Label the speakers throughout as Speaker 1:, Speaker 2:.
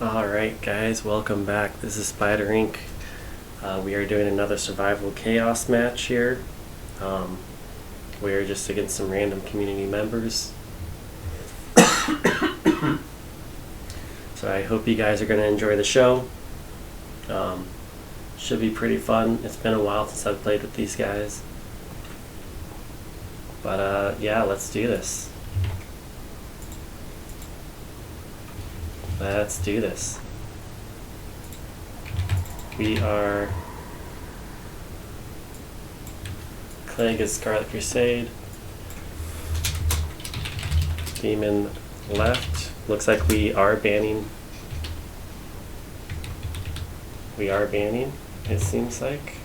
Speaker 1: Alright guys, welcome back. This is SpiderInc. We are doing another survival chaos match here. We are just against some random community members. So I hope you guys are going to enjoy the show. Should be pretty fun. It's been a while since I've played with these guys. But yeah, let's do this. Let's do this. We are Clegg is Scarlet Crusade. Demon left. Looks like we are banning. We are banning, it seems like.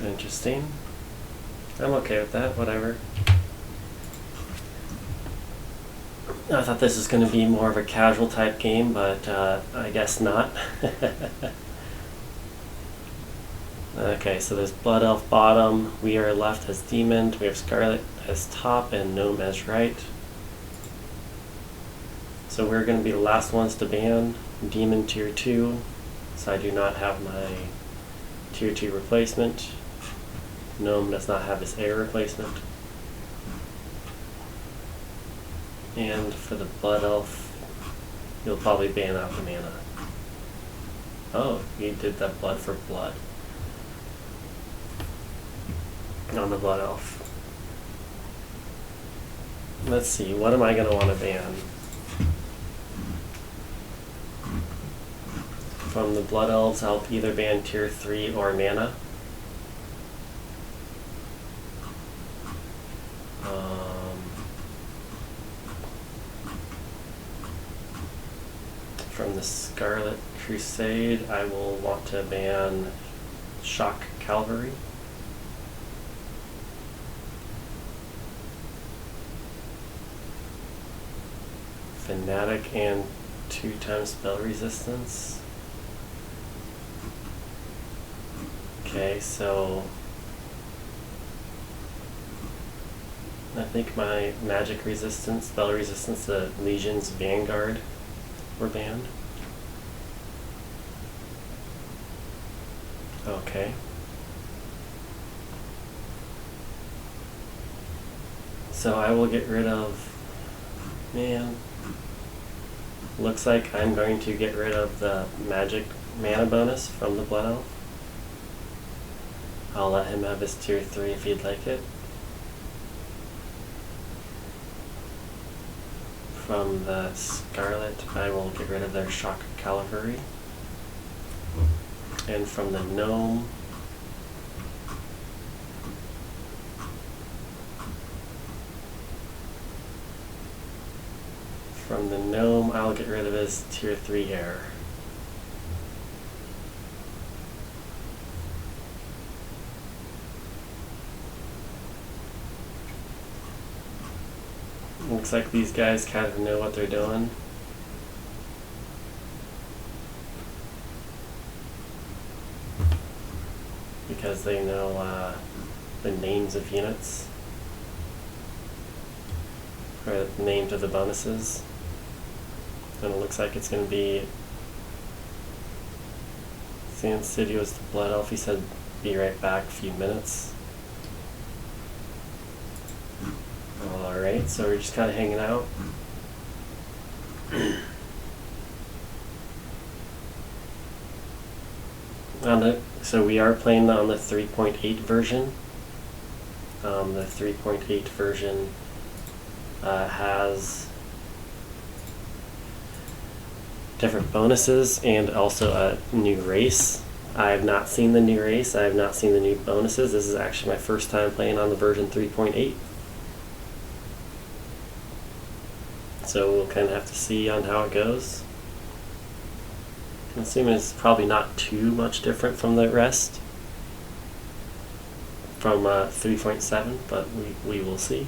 Speaker 1: Interesting. I'm okay with that, whatever. I thought this was going to be more of a casual type game, but I guess not. Okay, so there's Blood Elf bottom, we are left as Demon, we have Scarlet as top and Gnome as right. So we're going to be the last ones to ban. Demon tier 2, so I do not have my tier 2 replacement. Gnome does not have his air replacement. And for the Blood Elf, you'll probably ban out the mana. Oh, you did that blood for blood on the Blood Elf. Let's see, what am I going to want to ban? From the Blood Elves, I'll either ban tier 3 or mana. From the Scarlet Crusade, I will want to ban Shock Cavalry. Fanatic and 2x spell resistance. Okay, so I think my magic resistance, spell resistance, the Legion's Vanguard were banned. Okay. So I will get rid of, man, looks like I'm going to get rid of the magic mana bonus from the Blood Elf. I'll let him have his tier 3 if he'd like it. From the Scarlet, I will get rid of their Shock Cavalry. And from the Gnome, I'll get rid of his tier 3 air. Looks like these guys kind of know what they're doing. Because they know the names of units. Or the names of the bonuses. And it looks like it's going to be Sand City was the Blood Elf. He said be right back, a few minutes. Alright, so we're just kind of hanging out. So we are playing on the 3.8 version. The 3.8 version has different bonuses and also a new race. I have not seen the new race. I have not seen the new bonuses. This is actually my first time playing on the version 3.8. So we'll kind of have to see on how it goes. I'm assuming it's probably not too much different from the rest. From 3.7, but we will see.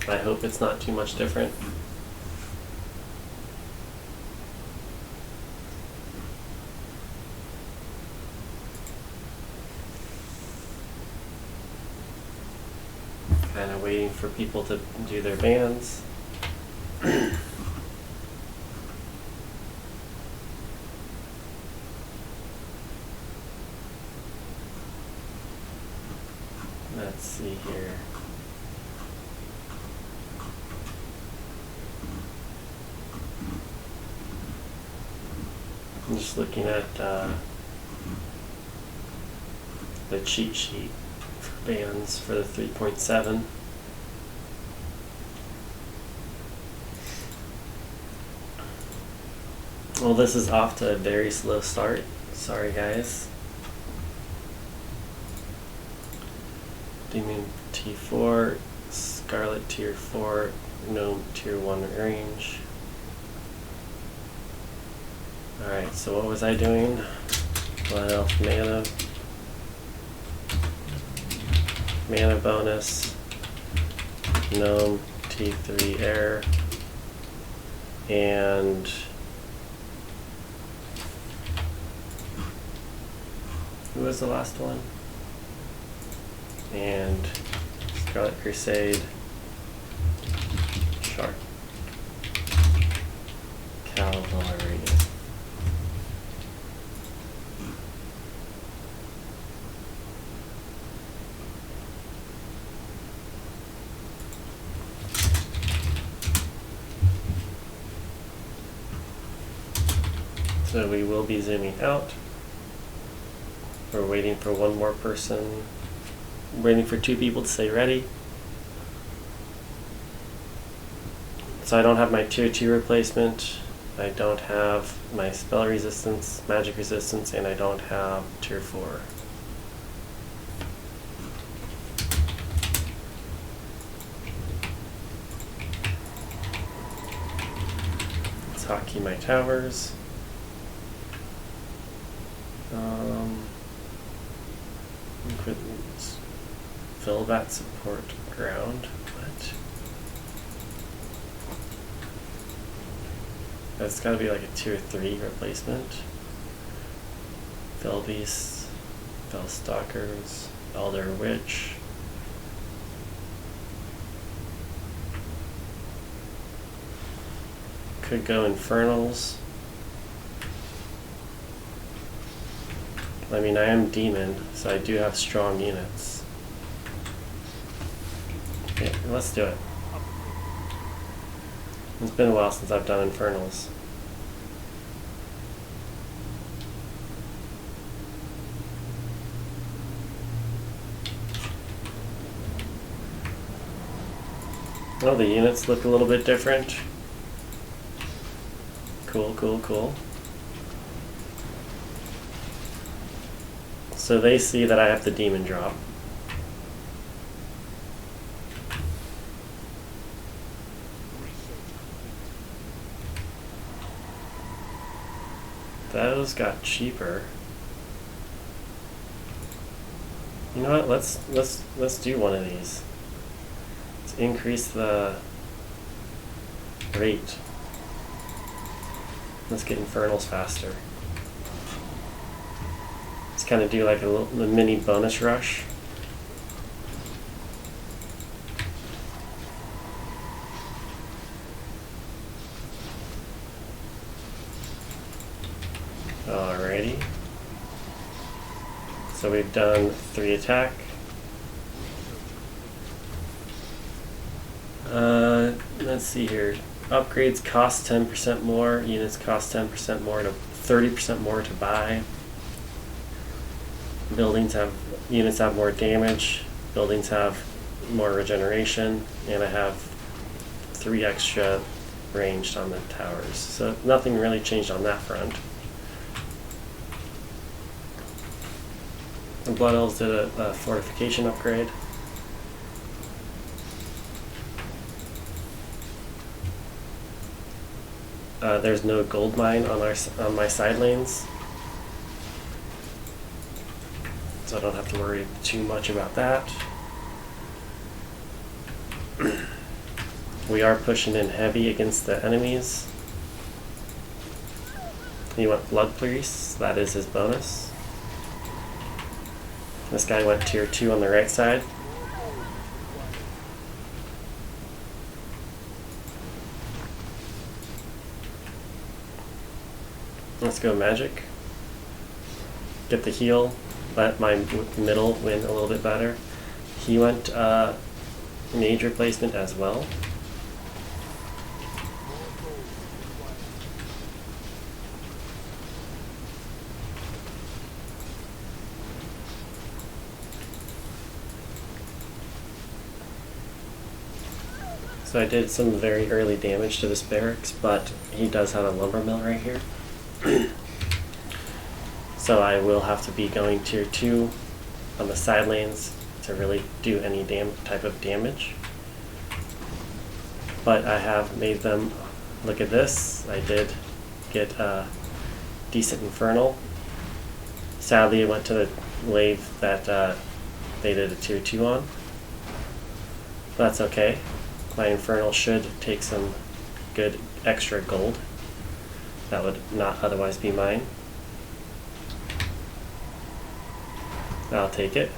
Speaker 1: I hope it's not too much different. kind of waiting for people to do their bans. Let's see here. I'm just looking at the cheat sheet for bans for the 3.7. Well, this is off to a very slow start. Sorry, guys. Demon T4, Scarlet Tier 4, Gnome Tier 1 range. Alright, so what was I doing? Blood Elf mana bonus, Gnome T3 air, and who was the last one? And Scarlet Crusade, Shark Cavalry. So we will be zooming out. We're waiting for one more person. Waiting for 2 people to say ready. So I don't have my tier 2 replacement. I don't have my spell resistance, magic resistance, and I don't have tier 4. Let's hotkey my towers. Couldn't fill that support ground, but that's got to be like a tier 3 replacement. Fell Beasts, Fell Stalkers, Elder Witch. Could go Infernals. I mean, I am Demon, so I do have strong units. Okay, let's do it. It's been a while since I've done Infernals. Oh, the units look a little bit different. Cool, cool, cool. So they see that I have the demon drop. Those got cheaper. You know what? Let's do one of these. Let's increase the rate. Let's get Infernals faster. Let's kind of do like a mini bonus rush. Alrighty. So we've done 3 attack. Let's see here. Upgrades cost 10% more. Units cost 10% more to 30% more to buy. Units have more damage. Buildings have more regeneration, and I have 3 extra ranged on the towers. So nothing really changed on that front. The Blood Elves did a fortification upgrade. There's no gold mine on my side lanes, so I don't have to worry too much about that. We are pushing in heavy against the enemies. He went Blood Priest, that is his bonus. This guy went tier 2 on the right side. Let's go magic. Get the heal. Let my middle win a little bit better. He went mage replacement as well. So I did some very early damage to this barracks, but he does have a lumber mill right here. So I will have to be going tier 2 on the side lanes to really do any type of damage. But I have made them, look at this, I did get a decent Infernal. Sadly it went to the wave that they did a tier 2 on. But that's okay. My Infernal should take some good extra gold that would not otherwise be mine. I'll take it.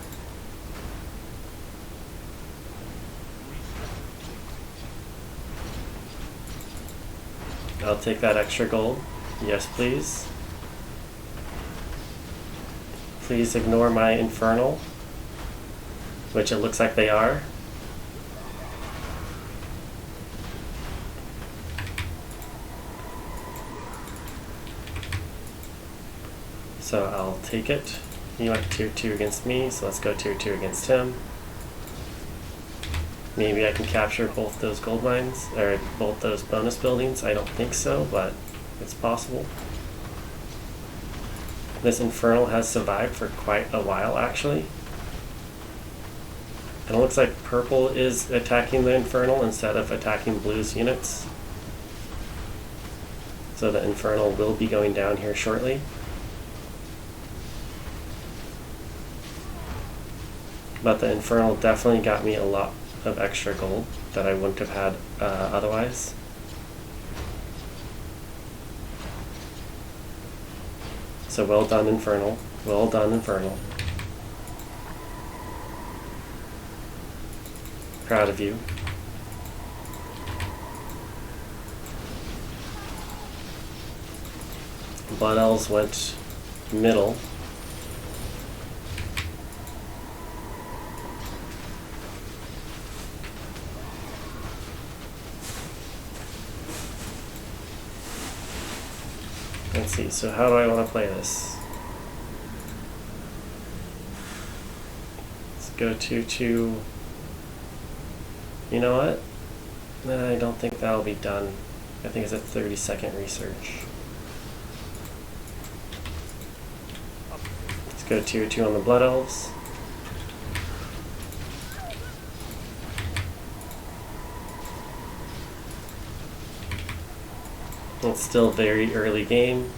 Speaker 1: I'll take that extra gold. Yes, please. Please ignore my Infernal, which it looks like they are. So I'll take it. He went tier 2 against me, so let's go tier 2 against him. Maybe I can capture both those gold mines, or both those bonus buildings. I don't think so, but it's possible. This Infernal has survived for quite a while, actually. And it looks like purple is attacking the Infernal instead of attacking blue's units. So the Infernal will be going down here shortly. But the Infernal definitely got me a lot of extra gold that I wouldn't have had otherwise. So well done, Infernal. Well done, Infernal. Proud of you. Blood Elves went middle. Let's see, so how do I want to play this? Let's go to you know what? I don't think that'll be done. I think it's a 30-second research. Let's go tier 2 on the Blood Elves. It's still very early game.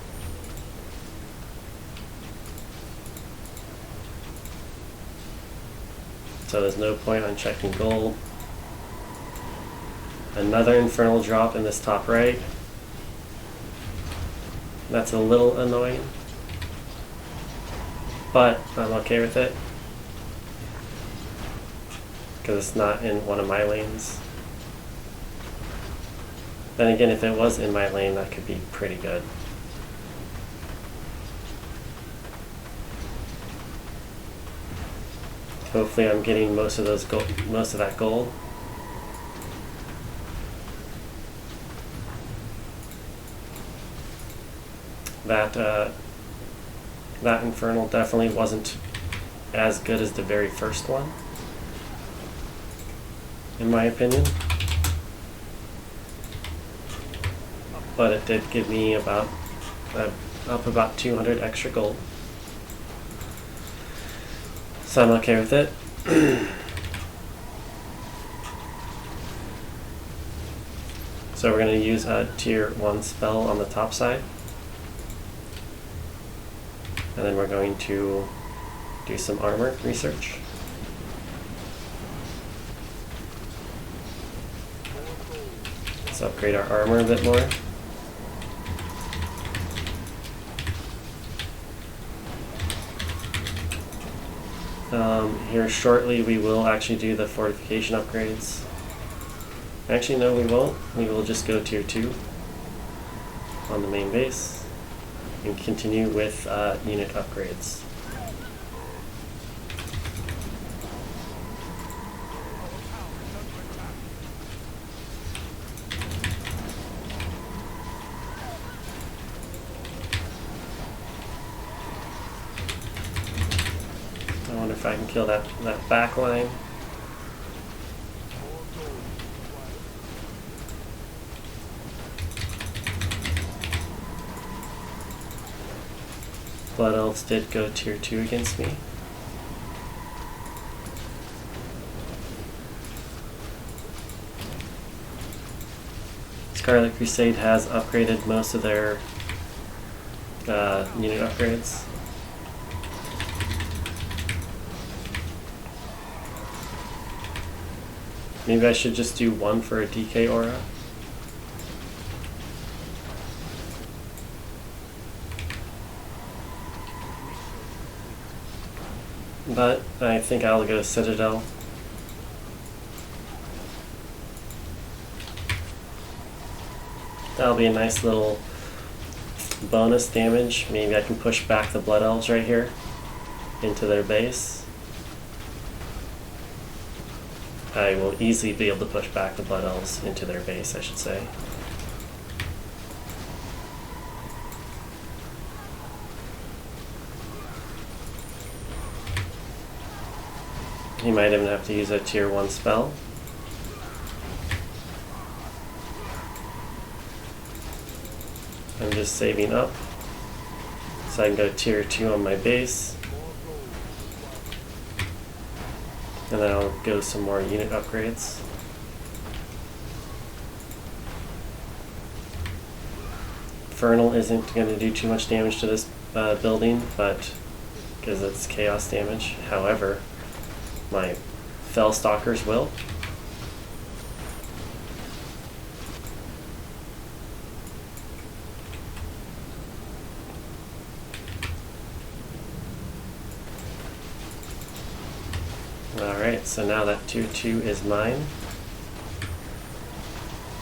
Speaker 1: So there's no point on checking gold. Another Infernal drop in this top right. That's a little annoying, but I'm okay with it because it's not in one of my lanes. Then again, if it was in my lane, that could be pretty good. Hopefully I'm getting most of that gold. That Infernal definitely wasn't as good as the very first one, in my opinion. But it did give me about up about 200 extra gold. So I'm okay with it. So we're going to use a tier 1 spell on the top side. And then we're going to do some armor research. Let's upgrade our armor a bit more. Here shortly we will actually do the fortification upgrades. Actually no, we won't. We will just go tier 2 on the main base. and continue with unit upgrades. I wonder if I can kill that back line. Blood Elves did go tier 2 against me. Scarlet Crusade has upgraded most of their unit upgrades. Maybe I should just do one for a DK aura. But I think I'll go Citadel. That'll be a nice little bonus damage. Maybe I can push back the Blood Elves right here into their base. I will easily be able to push back the Blood Elves into their base, I should say. He might even have to use a tier 1 spell. I'm just saving up so I can go tier 2 on my base. And then I'll go some more unit upgrades. Infernal isn't going to do too much damage to this building, but because it's chaos damage. However, my Fell Stalkers will. Alright, so now that tier 2 is mine,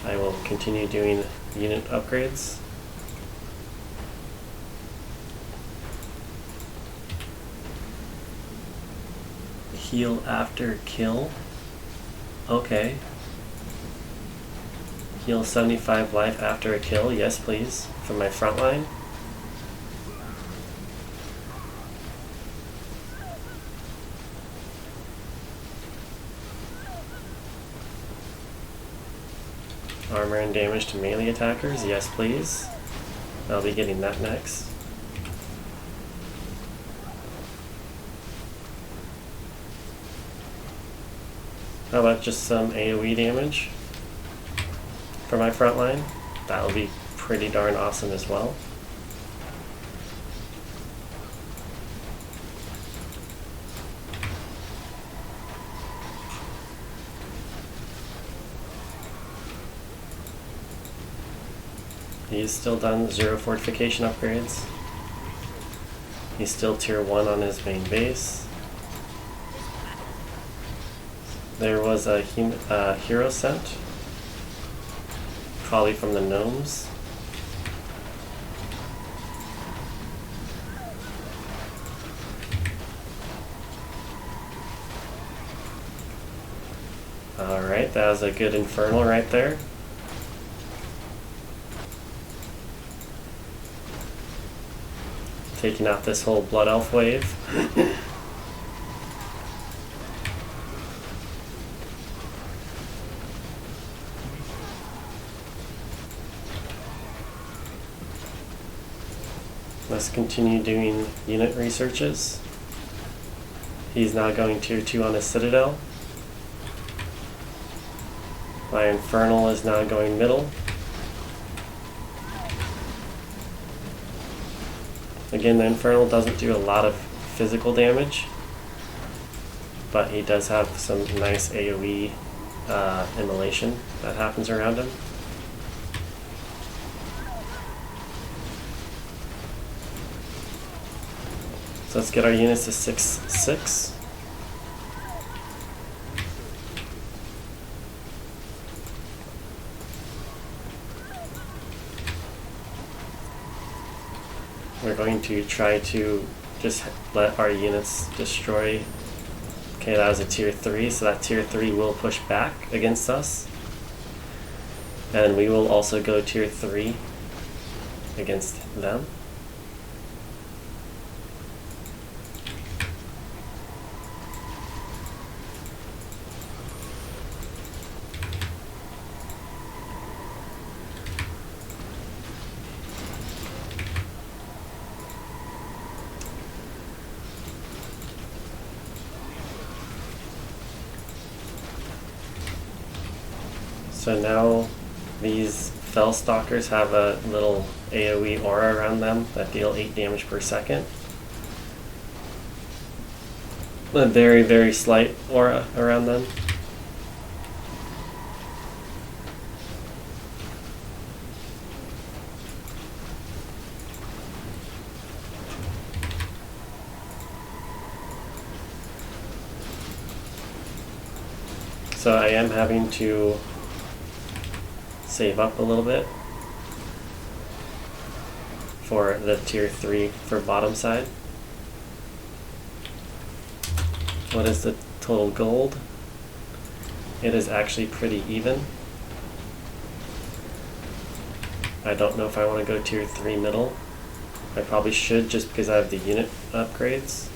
Speaker 1: I will continue doing unit upgrades. Heal after kill. Okay. Heal 75 life after a kill. Yes, please. From my front line. Armor and damage to melee attackers. Yes, please. I'll be getting that next. How about just some AoE damage for my front line? That'll be pretty darn awesome as well. He's still done 0 fortification upgrades. He's still tier 1 on his main base. There was a hero sent, probably from the gnomes. Alright, that was a good infernal right there. Taking out this whole Blood Elf wave. Let's continue doing unit researches. He's now going tier 2 on his Citadel. My Infernal is now going middle. Again, the Infernal doesn't do a lot of physical damage, but he does have some nice AoE immolation that happens around him. So let's get our units to 6/6. we're going to try to just let our units destroy. Okay, that was a tier 3, so that tier 3 will push back against us. And we will also go tier 3 against them. So now these Fell Stalkers have a little AoE aura around them that deal 8 damage per second. A very, very slight aura around them. So I am having to save up a little bit for the tier 3 for bottom side. What is the total gold? It is actually pretty even. I don't know if I want to go tier 3 middle. I probably should, just because I have the unit upgrades.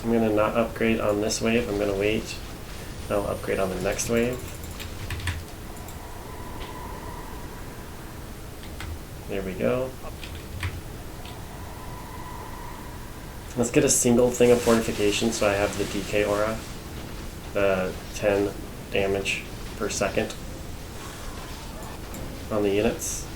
Speaker 1: I'm going to not upgrade on this wave, I'm going to wait. I'll upgrade on the next wave. There we go. Let's get a single thing of fortification so I have the DK aura. The 10 damage per second on the units.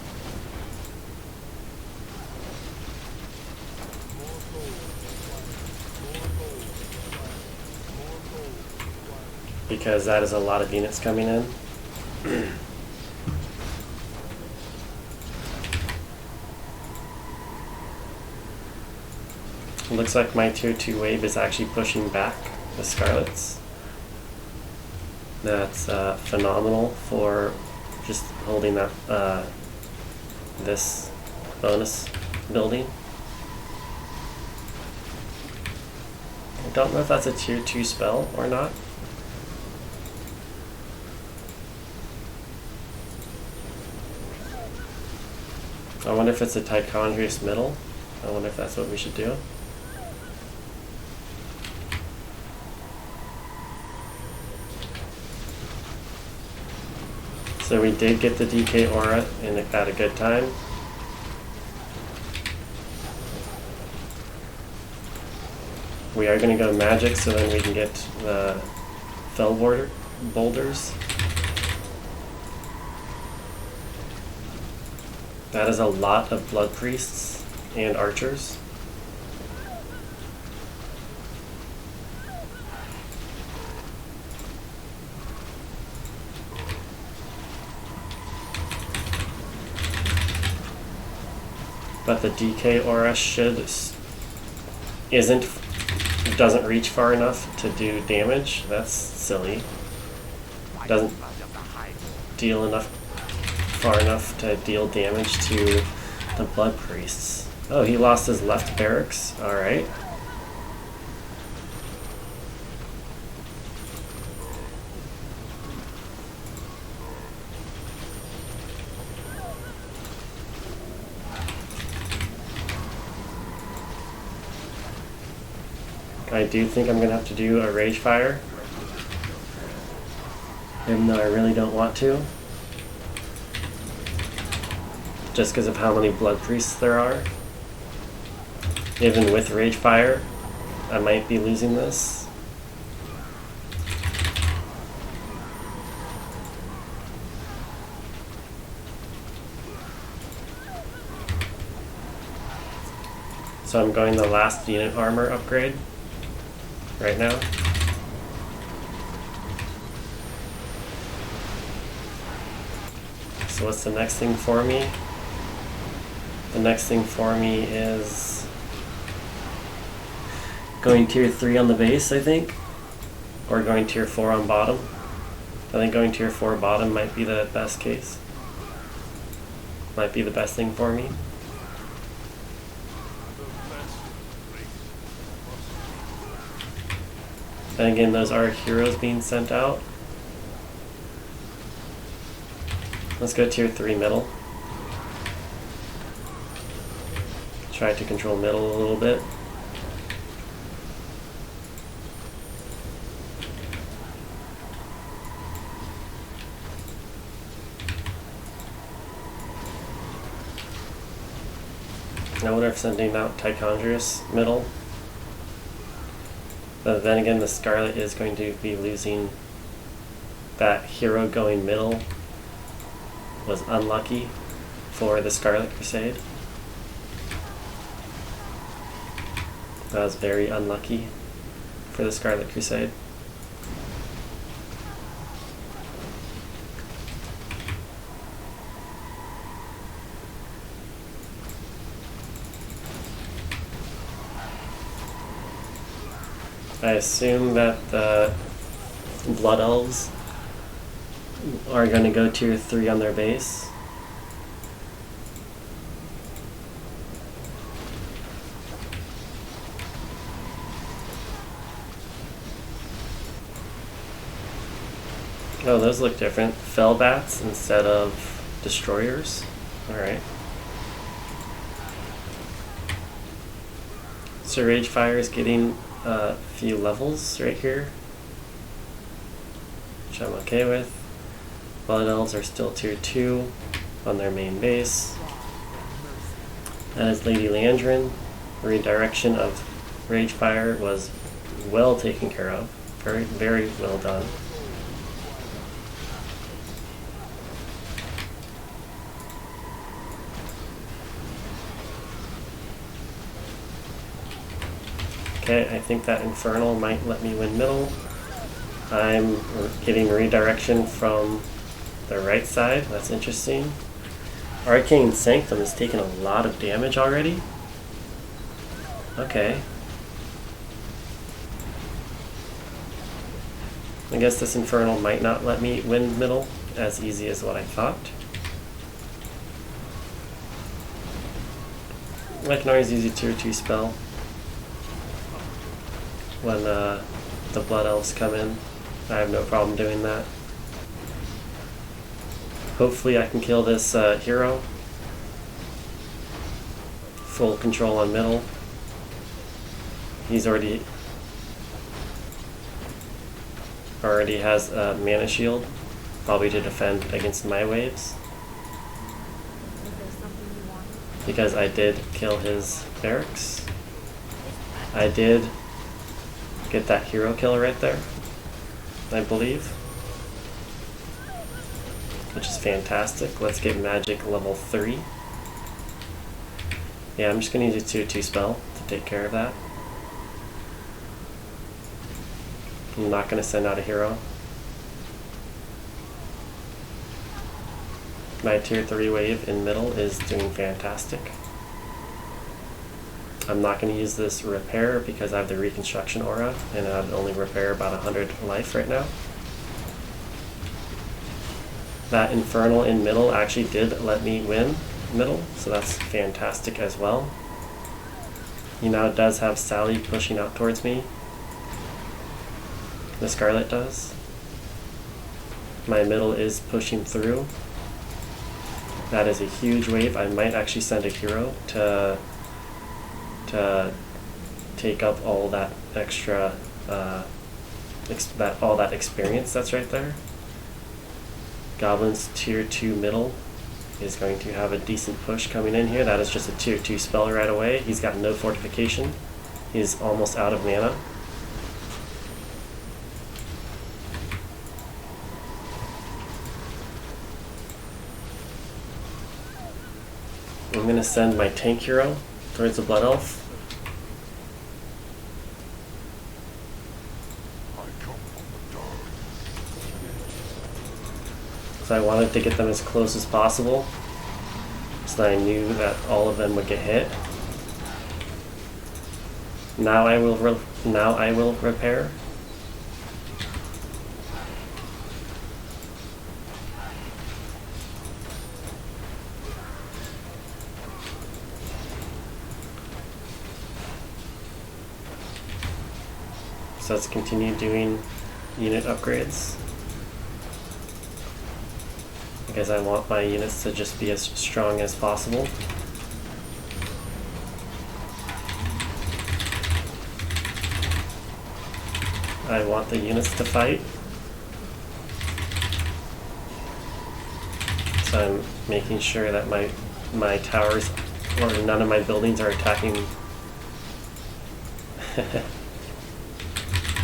Speaker 1: Because that is a lot of units coming in. It looks like my tier 2 wave is actually pushing back the Scarlets. That's phenomenal for just holding that this bonus building. I don't know if that's a tier 2 spell or not. I wonder if it's a Tichondrius middle. I wonder if that's what we should do. So we did get the DK aura at a good time. We are going to go magic so then we can get the Fell boulders. That is a lot of blood priests and archers. But the DK aura doesn't reach far enough to do damage. That's silly. Doesn't deal far enough to deal damage to the blood priests. Oh, he lost his left barracks. All right. I do think I'm going to have to do a Rage Fire, even though I really don't want to. Just because of how many blood priests there are. Even with Rage Fire, I might be losing this. So I'm going the last unit armor upgrade right now. So what's the next thing for me? The next thing for me is going tier 3 on the base, I think, or going tier 4 on bottom. I think going tier 4 bottom might be the best case. Might be the best thing for me. And again, those are heroes being sent out. Let's go tier 3 middle. Try to control middle a little bit. I wonder if sending out Tichondrius middle. But then again, the Scarlet is going to be losing. That hero going middle was unlucky for the Scarlet Crusade. That was very unlucky for the Scarlet Crusade. I assume that the Blood Elves are going to go tier 3 on their base. Oh, those look different. Fell bats instead of destroyers. Alright. So Ragefire is getting a few levels right here, which I'm okay with. Blood Elves are still tier 2 on their main base. That is Lady Landrin. Redirection of Ragefire was well taken care of. Very, very well done. Okay, I think that Infernal might let me win middle. I'm getting redirection from the right side. That's interesting. Arcane Sanctum has taken a lot of damage already. Okay. I guess this Infernal might not let me win middle as easy as what I thought. I can always use a tier 2 spell when the Blood Elves come in. I have no problem doing that. Hopefully I can kill this hero. Full control on middle. He's already has a mana shield, probably to defend against my waves. Because I did kill his barracks. I did get that hero kill right there, I believe, which is fantastic. Let's get magic level 3. Yeah, I'm just going to use a tier 2 spell to take care of that. I'm not going to send out a hero. My tier 3 wave in middle is doing fantastic. I'm not going to use this repair because I have the reconstruction aura and I would only repair about 100 life right now. That Infernal in middle actually did let me win middle, so that's fantastic as well. He now does have Sally pushing out towards me. The Scarlet does. My middle is pushing through. That is a huge wave. I might actually send a hero to take up all that extra, all that experience that's right there. Goblin's tier 2 middle is going to have a decent push coming in here. That is just a tier 2 spell right away. He's got no fortification. He's almost out of mana. I'm going to send my tank hero towards the Blood Elf. So I wanted to get them as close as possible, so that I knew that all of them would get hit. Now I will repair. So let's continue doing unit upgrades, because I want my units to just be as strong as possible. I want the units to fight. So I'm making sure that my towers, or none of my buildings are attacking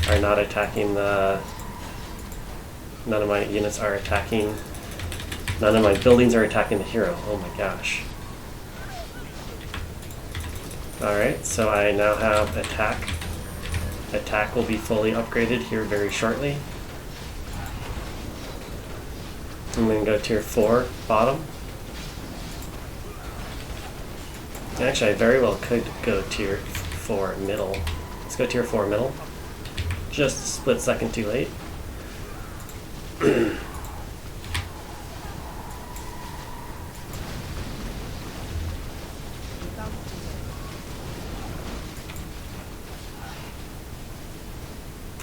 Speaker 1: are not attacking the, none of my units are attacking, none of my buildings are attacking the hero. Oh my gosh. Alright, so I now have attack. Attack will be fully upgraded here very shortly. I'm going to go tier 4 bottom. Actually, I very well could go tier 4 middle. Let's go tier 4 middle. Just a split second too late.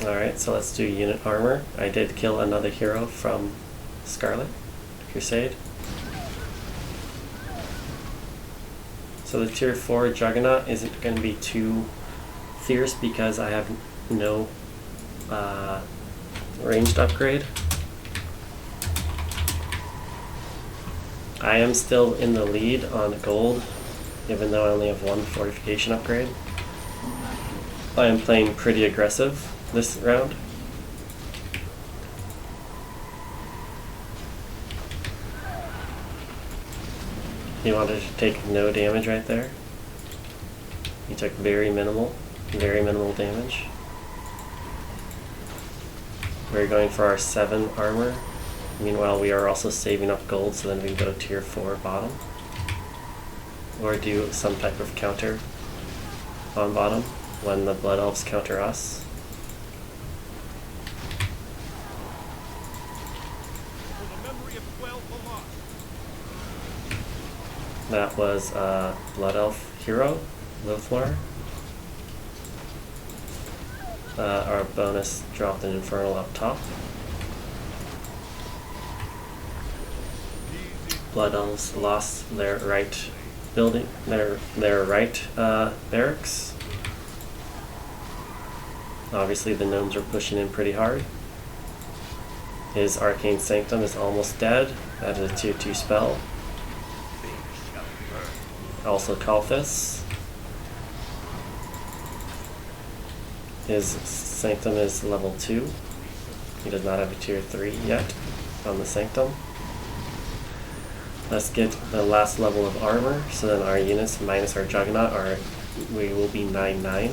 Speaker 1: Alright, so let's do unit armor. I did kill another hero from Scarlet Crusade. So the tier 4 Juggernaut isn't going to be too fierce because I have no ranged upgrade. I am still in the lead on gold, even though I only have one fortification upgrade. I am playing pretty aggressive this round. He wanted to take no damage right there. He took very minimal damage. We're going for our 7 armor. Meanwhile, we are also saving up gold, so then we can go tier 4 bottom. Or do some type of counter on bottom when the Blood Elves counter us. That was Blood Elf hero, Lothmar. Our bonus dropped an Infernal up top. Blood Elves lost their right building, their right barracks. Obviously the gnomes are pushing in pretty hard. His Arcane Sanctum is almost dead. That is a tier 2 spell. Also Kalthus. His Sanctum is level 2. He does not have a tier 3 yet on the Sanctum. Let's get the last level of armor, so then our units minus our Juggernaut we will be 9-9.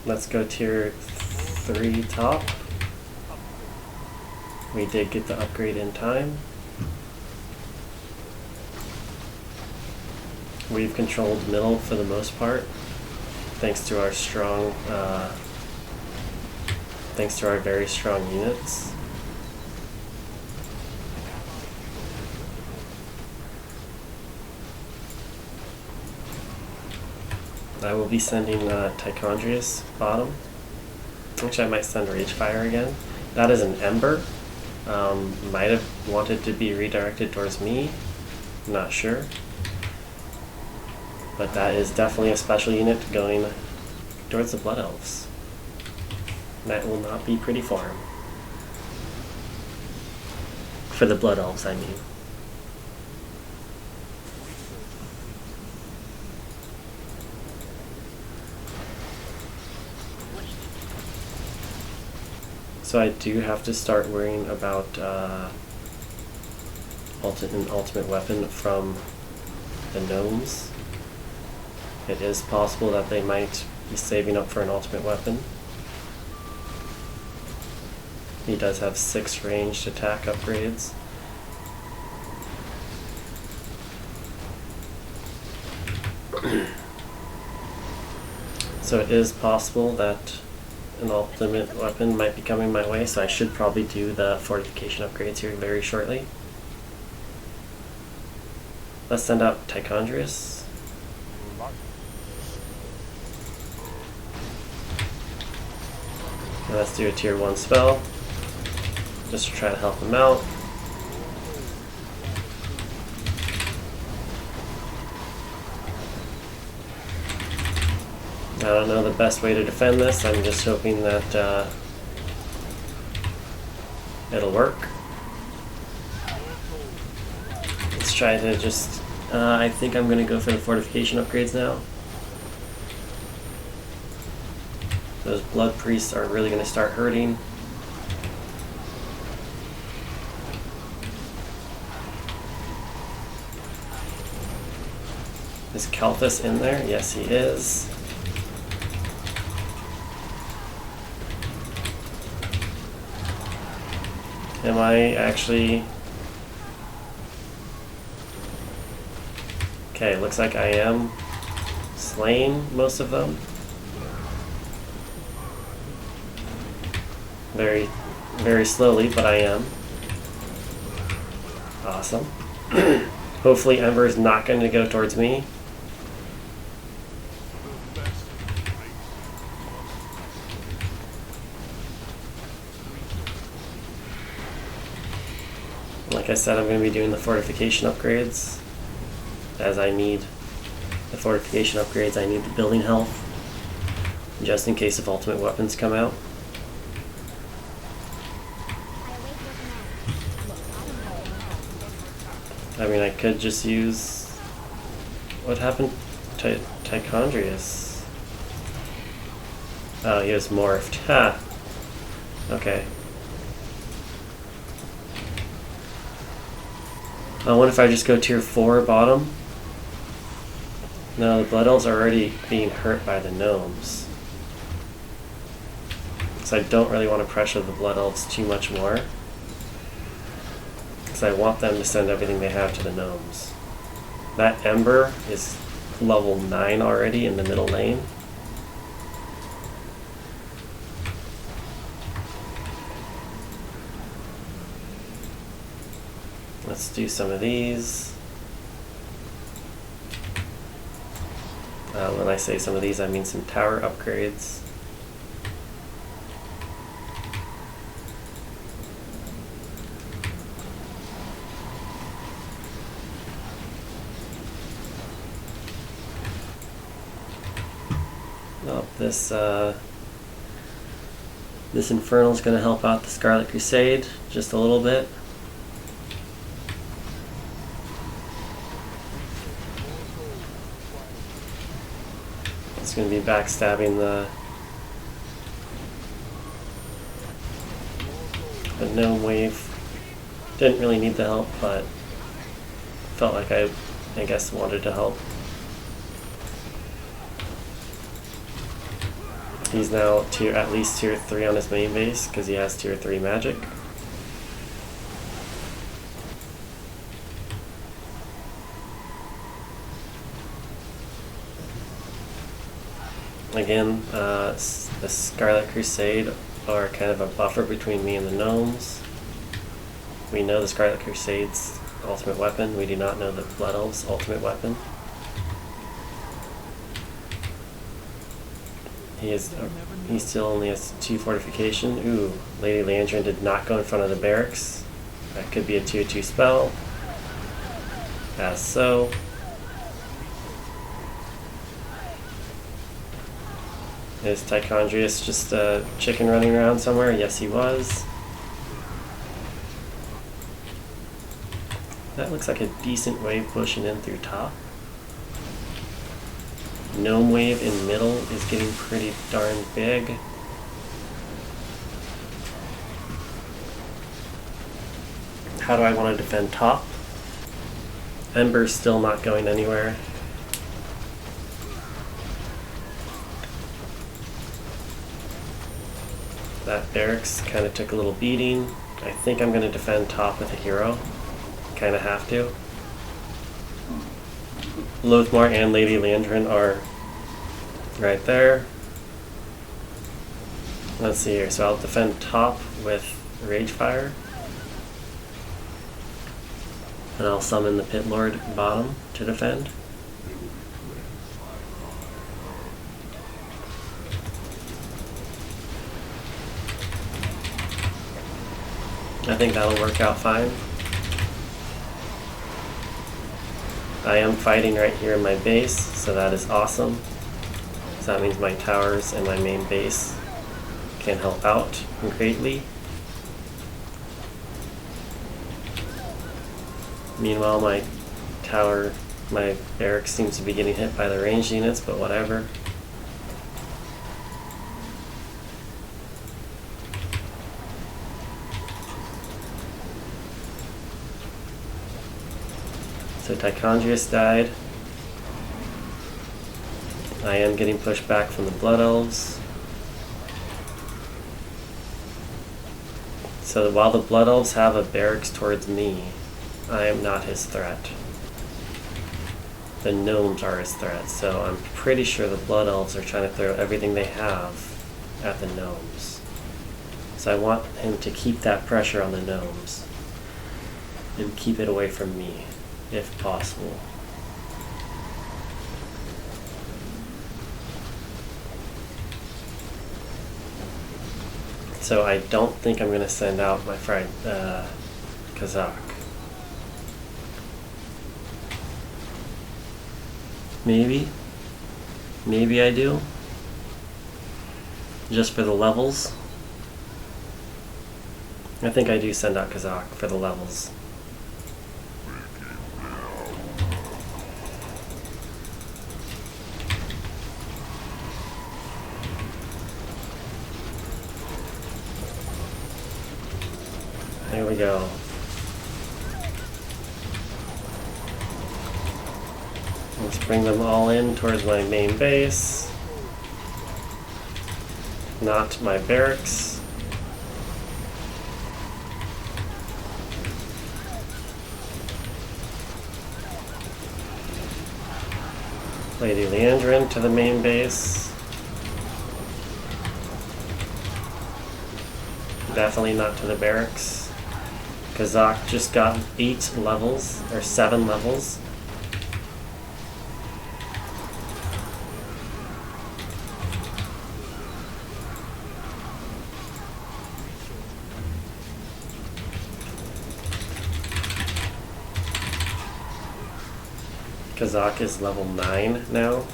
Speaker 1: Let's go tier 3 top. We did get the upgrade in time. We've controlled middle for the most part, thanks to our strong, thanks to our very strong units. I will be sending Tichondrius bottom. Actually, I might send Ragefire again. That is an Ember. Might have wanted to be redirected towards me. Not sure. But that is definitely a special unit going towards the Blood Elves. That will not be pretty for him. For the Blood Elves, I mean. So I do have to start worrying about an ultimate weapon from the gnomes. It is possible that they might be saving up for an ultimate weapon. He does have 6 ranged attack upgrades. So it is possible that an ultimate weapon might be coming my way, so I should probably do the fortification upgrades here very shortly. Let's send out Tichondrius. And let's do a tier 1 spell, just to try to help him out. I don't know the best way to defend this. I'm just hoping that it'll work. Let's try to just... I think I'm going to go for the fortification upgrades now. Those blood priests are really going to start hurting. Is Kalthus in there? Yes, he is. Am I actually... Okay, looks like I am slaying most of them. Very, very slowly, but I am. Awesome. Hopefully Ember is not going to go towards me. Like I said, I'm going to be doing the fortification upgrades. As I need the fortification upgrades, I need the building health. Just in case if ultimate weapons come out. I mean, I could just use... What happened to Tichondrius? Oh, he was morphed. Ha! Okay. I wonder if I just go tier 4 bottom? No, the Blood Elves are already being hurt by the gnomes. So I don't really want to pressure the Blood Elves too much more. Because I want them to send everything they have to the gnomes. That Ember is level 9 already in the middle lane. Let's do some of these. When I say some of these, I mean some tower upgrades. Oh, this Infernal is going to help out the Scarlet Crusade just a little bit. It's going to be backstabbing the gnome wave. Didn't really need the help, but felt like I guess wanted to help. He's now at least tier 3 on his main base because he has tier 3 magic. Again, the Scarlet Crusade are kind of a buffer between me and the gnomes. We know the Scarlet Crusade's ultimate weapon. We do not know the Blood Elves' ultimate weapon. He still only has 2 fortification. Ooh, Lady Landrin did not go in front of the barracks. That could be a tier 2 spell. As so. Is Tichondrius just a chicken running around somewhere? Yes, he was. That looks like a decent wave pushing in through top. Gnome wave in middle is getting pretty darn big. How do I want to defend top? Ember's still not going anywhere. That barracks kind of took a little beating. I think I'm going to defend top with a hero. Kind of have to. Lothmar and Lady Landrin are right there. Let's see here. So I'll defend top with Rage Fire. And I'll summon the Pit Lord bottom to defend. I think that'll work out fine. I am fighting right here in my base, so that is awesome. So that means my towers and my main base can help out greatly. Meanwhile, my barracks seems to be getting hit by the ranged units, but whatever. So Tichondrius died. I am getting pushed back from the Blood Elves. So while the Blood Elves have a barracks towards me, I am not his threat. The gnomes are his threat, so I'm pretty sure the Blood Elves are trying to throw everything they have at the gnomes. So I want him to keep that pressure on the gnomes and keep it away from me, if possible. So I don't think I'm going to send out my friend Kazakh. Maybe I do. Just for the levels. I think I do send out Kazakh for the levels. There we go. Let's bring them all in towards my main base. Not my barracks. Lady Leandrin to the main base. Definitely not to the barracks. Kazakh just got 8 levels, or 7 levels. Kazakh is level 9 now.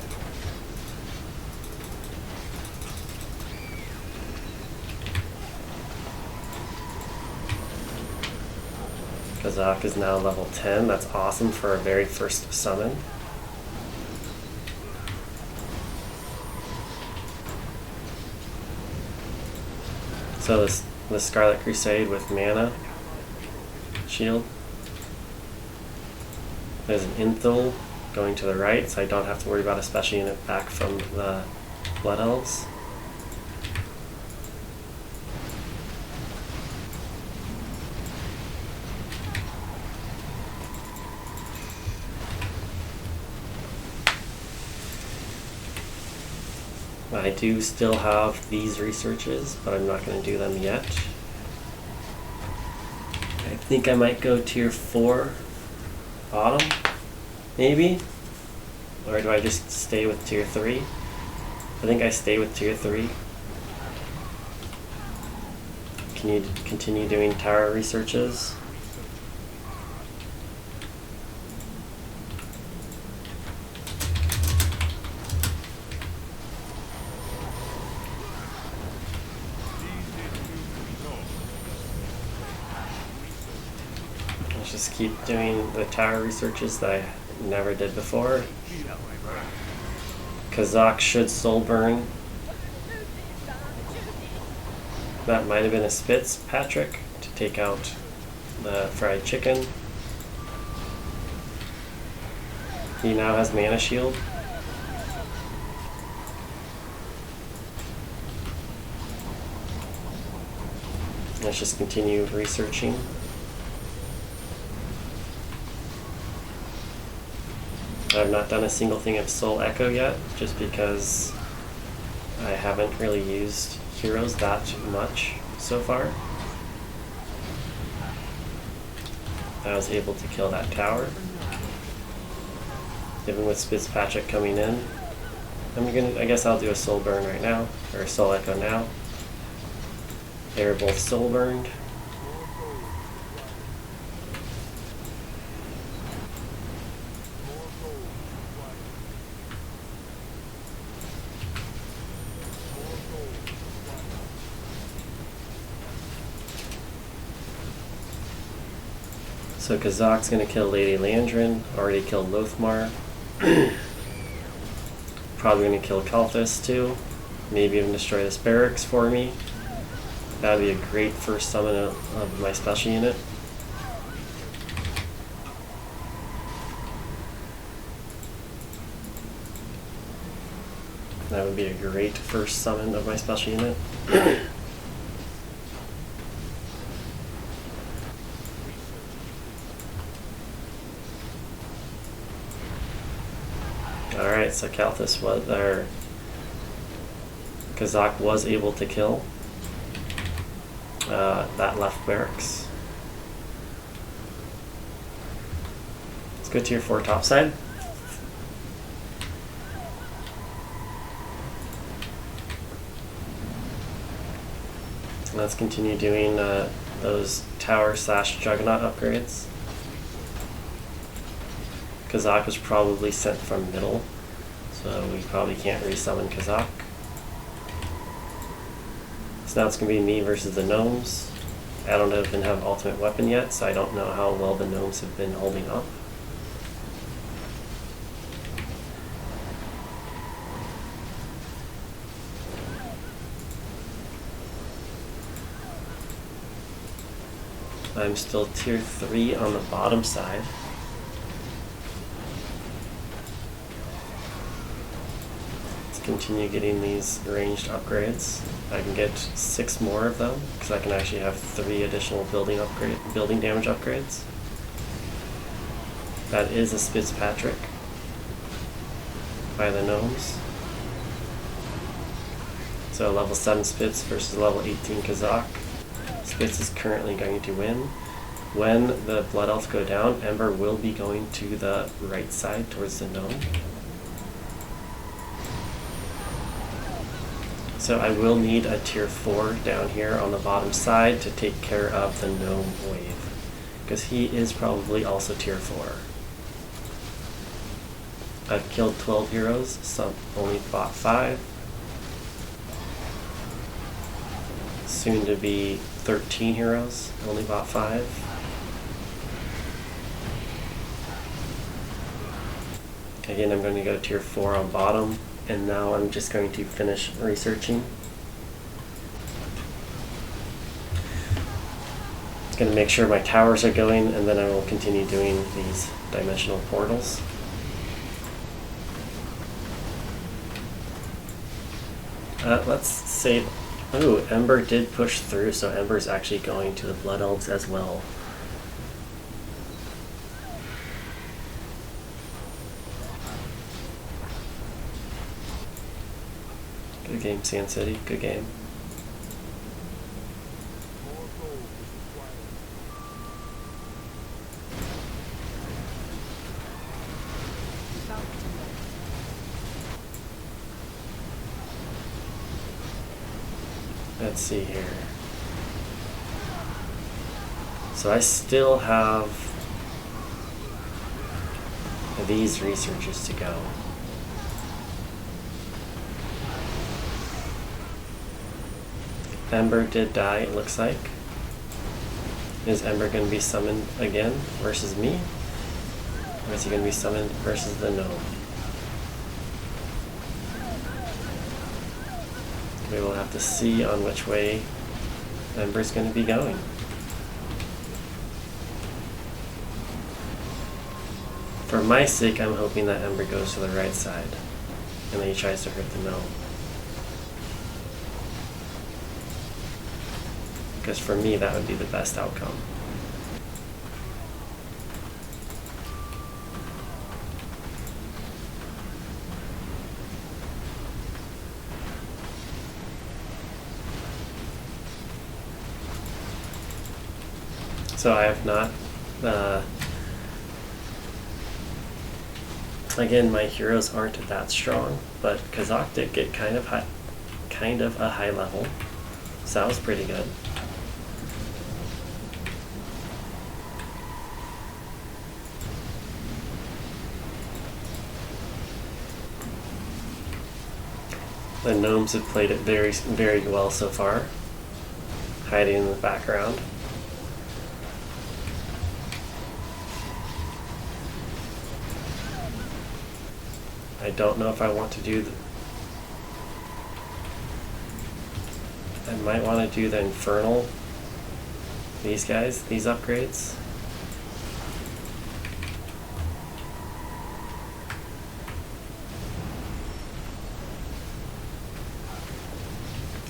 Speaker 1: Kazakh is now level 10. That's awesome for our very first summon. So the Scarlet Crusade with mana shield. There's an Inthul going to the right, so I don't have to worry about a special unit back from the Blood Elves. I do still have these researches, but I'm not going to do them yet. I think I might go tier 4 bottom, maybe? Or do I just stay with tier 3? I think I stay with tier 3. Can you continue doing tower researches? Just keep doing the tower researches that I never did before. Kazakh should soul burn. That might have been a Spitz, Patrick, to take out the fried chicken. He now has mana shield. Let's just continue researching. I've not done a single thing of Soul Echo yet, just because I haven't really used heroes that much so far. I was able to kill that tower. Even with Fitzpatrick coming in. I guess I'll do a soul burn right now, or a soul echo now. They're both soul burned. So Kazak's gonna kill Lady Landrin, already killed Lothmar. Probably gonna kill Kalthus too. Maybe even destroy this barracks for me. That would be a great first summon of my special unit. That would be a great first summon of my special unit. Alright, so Kalthus was, or Kazak was able to kill that left barracks. Let's go tier 4 topside. Let's continue doing those tower / juggernaut upgrades. Kazak was probably sent from middle, so we probably can't resummon Kazak. So now it's going to be me versus the gnomes. I don't even have ultimate weapon yet, so I don't know how well the gnomes have been holding up. I'm still tier 3 on the bottom side. Continue getting these ranged upgrades. I can get 6 more of them because I can actually have 3 additional building damage upgrades. That is a Fitzpatrick by the gnomes. So level 7 Spitz versus level 18 Kazak. Spitz is currently going to win. When the Blood Elves go down, Ember will be going to the right side towards the gnome. So I will need a tier 4 down here on the bottom side to take care of the gnome wave, because he is probably also tier 4. I've killed 12 heroes, some only bought 5. Soon to be 13 heroes, only bought 5. Again, I'm going to go tier 4 on bottom. And now I'm just going to finish researching. It's going to make sure my towers are going, and then I will continue doing these dimensional portals. Let's save. Ooh, Ember did push through, so Ember's actually going to the Blood Elves as well. Good game, Sand City. Good game. Let's see here. So I still have these researches to go. Ember did die, it looks like. Is Ember going to be summoned again versus me? Or is he going to be summoned versus the gnome? We will have to see on which way Ember's going to be going. For my sake, I'm hoping that Ember goes to the right side, and then he tries to hurt the gnome. Because for me, that would be the best outcome. So I have not, again, my heroes aren't that strong, but Kazakh did get kind of a high level, so that was pretty good. The gnomes have played it very, very well so far, hiding in the background. I don't know if I want to do I might want to do the Infernal, these guys, these upgrades.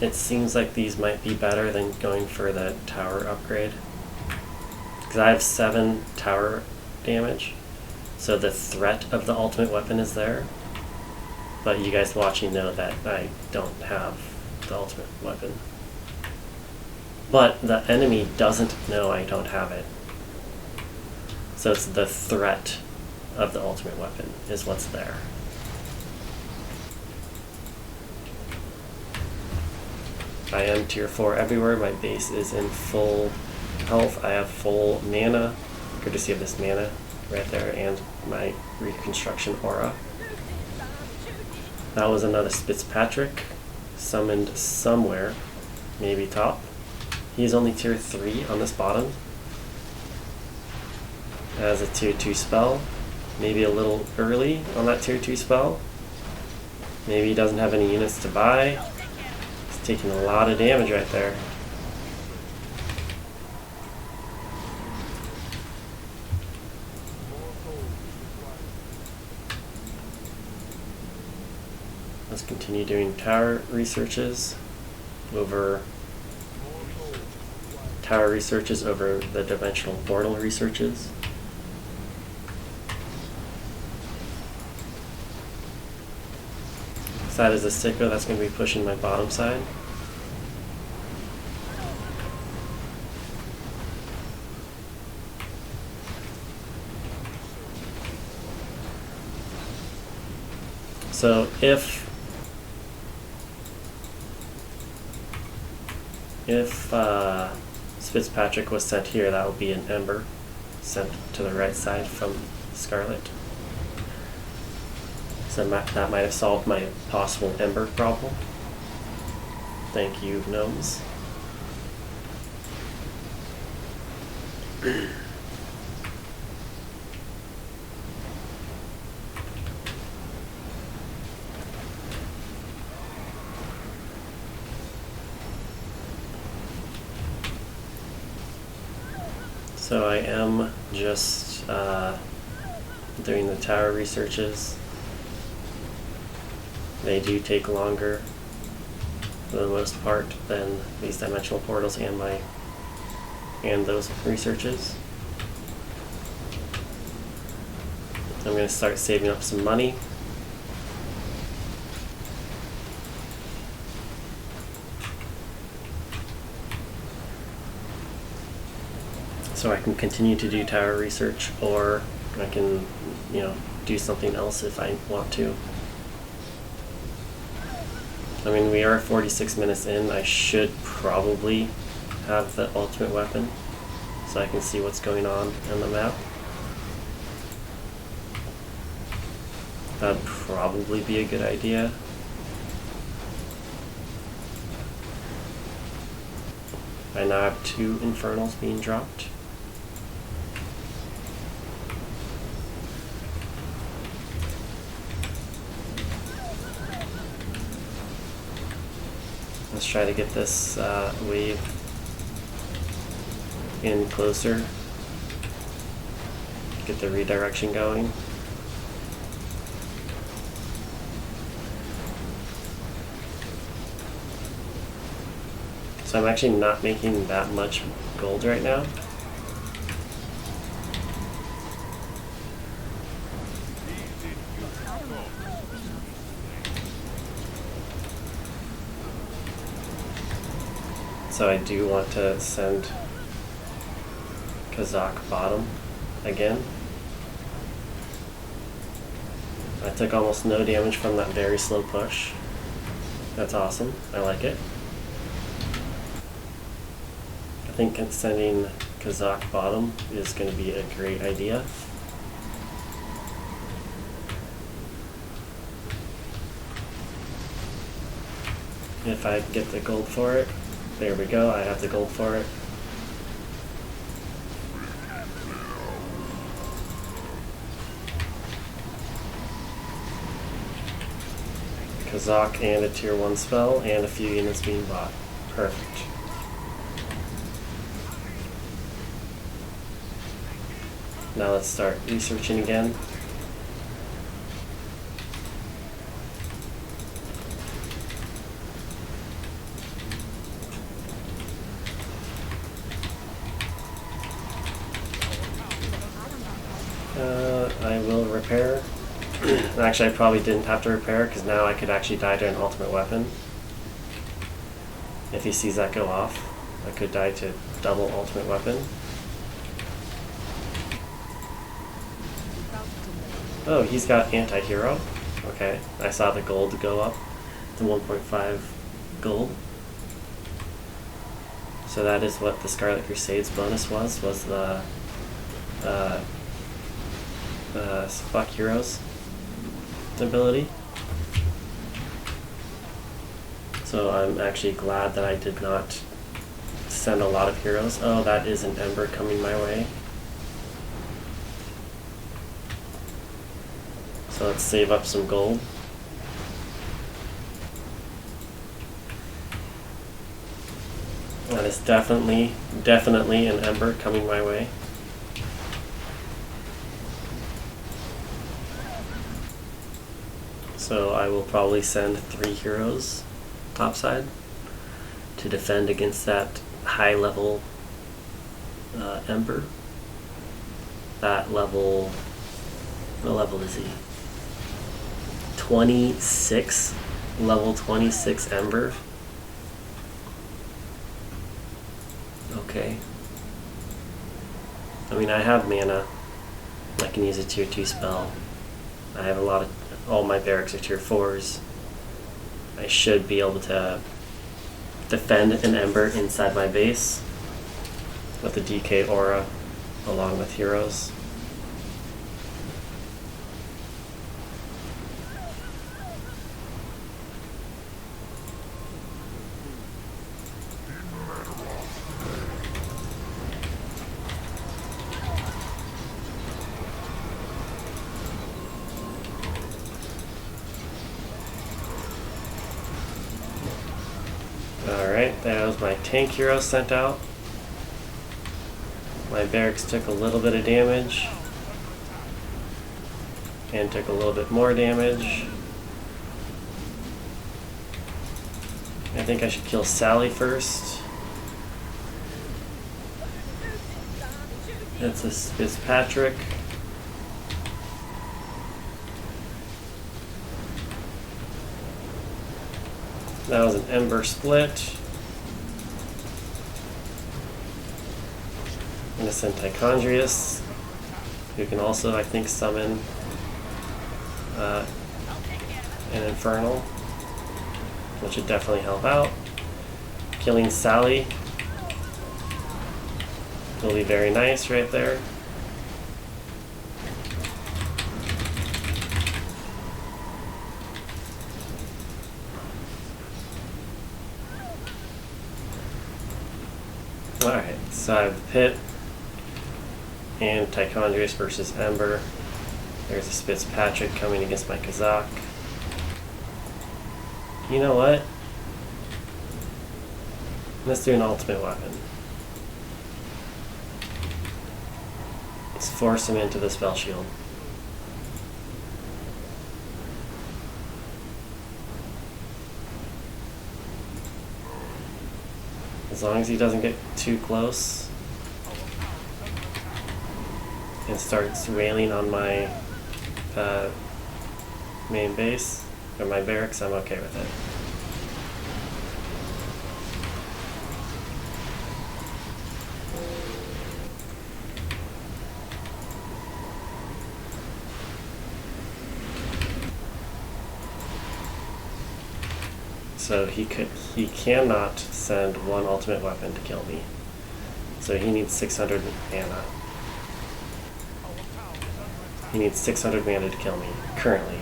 Speaker 1: It seems like these might be better than going for the tower upgrade, because I have 7 tower damage, so the threat of the ultimate weapon is there, but you guys watching know that I don't have the ultimate weapon. But the enemy doesn't know I don't have it, so it's the threat of the ultimate weapon is what's there. I am tier 4 everywhere. My base is in full health. I have full mana, courtesy of this mana right there, and my reconstruction aura. That was another Fitzpatrick, summoned somewhere, maybe top. He's only tier 3 on this bottom. Has a tier 2 spell, maybe a little early on that tier 2 spell. Maybe he doesn't have any units to buy. Taking a lot of damage right there. Let's continue doing tower researches over the dimensional portal researches. So that is a Sicko that's going to be pushing my bottom side. So if Fitzpatrick was sent here, that would be an Ember sent to the right side from Scarlet. So that might have solved my possible Ember problem. Thank you, gnomes. So I am just doing the tower researches. They do take longer for the most part than these dimensional portals and those researches. I'm going to start saving up some money. So I can continue to do tower research, or I can, do something else if I want to. I mean, we are 46 minutes in. I should probably have the ultimate weapon so I can see what's going on the map. That'd probably be a good idea. I now have 2 Infernals being dropped. Let's try to get this wave in closer. Get the redirection going. So I'm actually not making that much gold right now. So I do want to send Kazakh bottom again. I took almost no damage from that very slow push. That's awesome. I like it. I think sending Kazakh bottom is going to be a great idea. If I get the gold for it. There we go, I have the gold for it. Kazakh and a tier 1 spell and a few units being bought. Perfect. Now let's start researching again. I will repair. Actually, I probably didn't have to repair because now I could actually die to an ultimate weapon. If he sees that go off, I could die to double ultimate weapon. Oh, he's got anti-hero. Okay, I saw the gold go up to 1.5 gold. So that is what the Scarlet Crusade's bonus was the fuck heroes ability. So I'm actually glad that I did not send a lot of heroes. Oh, that is an Ember coming my way. So let's save up some gold. That is definitely an Ember coming my way. So I will probably send 3 heroes topside to defend against that high level Ember. That level, what level is he? 26, level 26 Ember. Okay. I mean, I have mana. I can use a tier 2 spell. I have all my barracks are tier 4s. I should be able to defend an Ember inside my base with the DK aura along with heroes. Alright, that was my tank hero sent out. My barracks took a little bit of damage and took a little bit more damage. I think I should kill Sally first. That's a Fitzpatrick. That was an Ember split. I'm going to send Tichondrius, who can also, I think, summon an Infernal, which would definitely help out. Killing Sally will be very nice right there. Alright, so I have Pit and Tichondrius versus Ember. There's a Fitzpatrick coming against my Kazakh. You know what? Let's do an ultimate weapon. Let's force him into the spell shield. As long as he doesn't get too close and starts railing on my main base or my barracks, I'm okay with it. So he cannot send one ultimate weapon to kill me. So he needs 600 mana. He needs 600 mana to kill me, currently.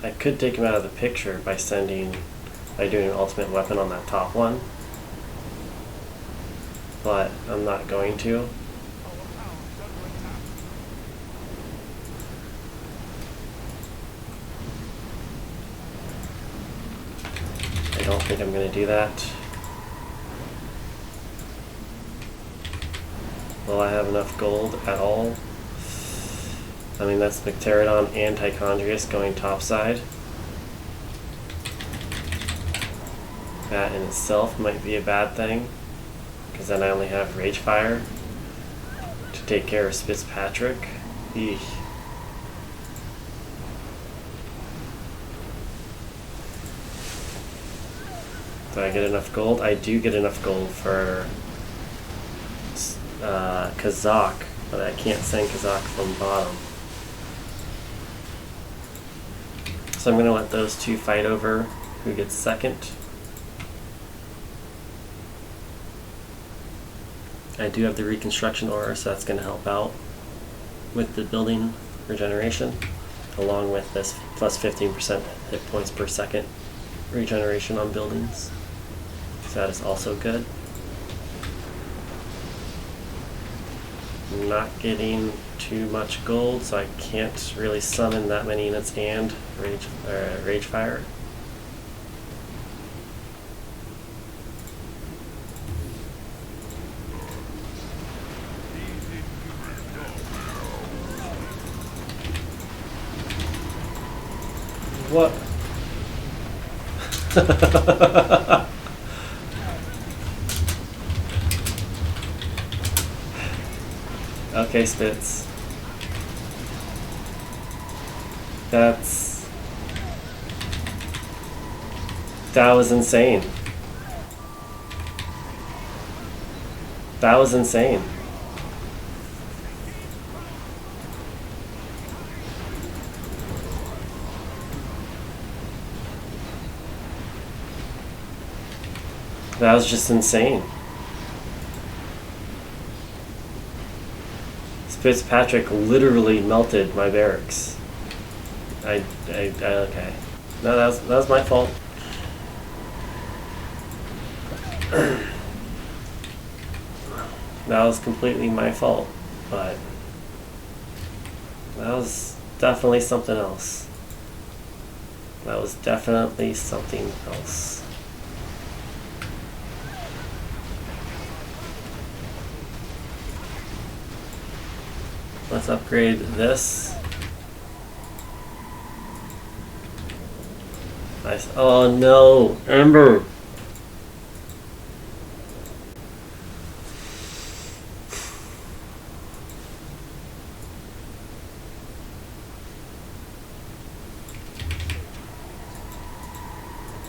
Speaker 1: I could take him out of the picture by doing an ultimate weapon on that top one, but I'm not going to. I don't think I'm going to do that. Will I have enough gold at all? I mean, that's Pterodon and Tichondrius going topside. That in itself might be a bad thing, because then I only have Ragefire to take care of Fitzpatrick. Eesh. Do I get enough gold? I do get enough gold for Kazak, but I can't send Kazak from bottom. So I'm going to let those two fight over who gets second. I do have the reconstruction aura, so that's going to help out with the building regeneration, along with this plus 15% hit points per second regeneration on buildings. So that is also good. I'm not getting too much gold, so I can't really summon that many units and Ragefire. What? Okay, Spitz. That was insane. That was insane. That was just insane. Fitzpatrick literally melted my barracks. Okay. No, that was my fault. That was completely my fault, but that was definitely something else. That was definitely something else. Let's upgrade this. Nice. Oh no, Ember!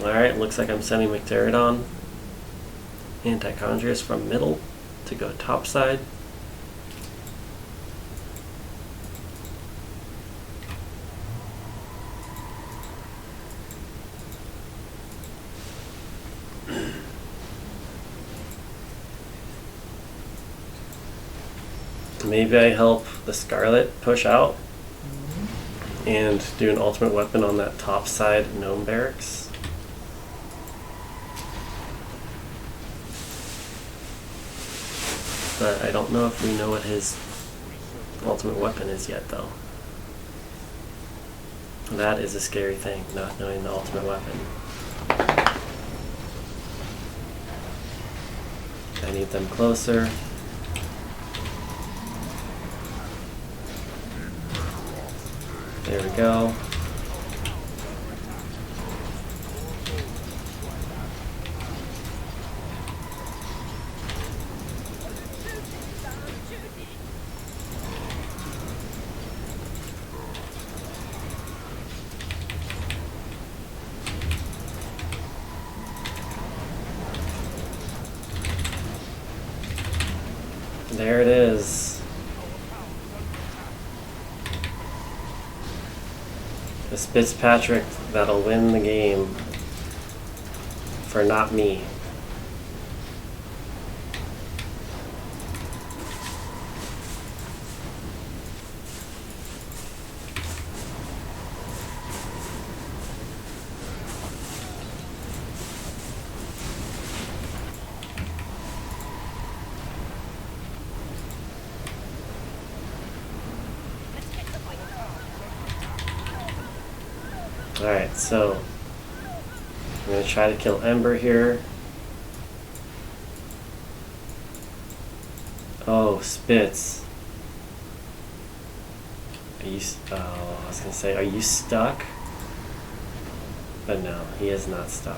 Speaker 1: Alright, looks like I'm sending Pterodon and Tichondrius from middle to go topside. Maybe I help the Scarlet push out and do an ultimate weapon on that top side gnome barracks. But I don't know if we know what his ultimate weapon is yet, though. That is a scary thing, not knowing the ultimate weapon. I need them closer. There we go. It's Fitzpatrick that'll win the game for not me. Alright, so I'm going to try to kill Ember here. Oh, Spitz. Are you, I was going to say, are you stuck? But no, he is not stuck.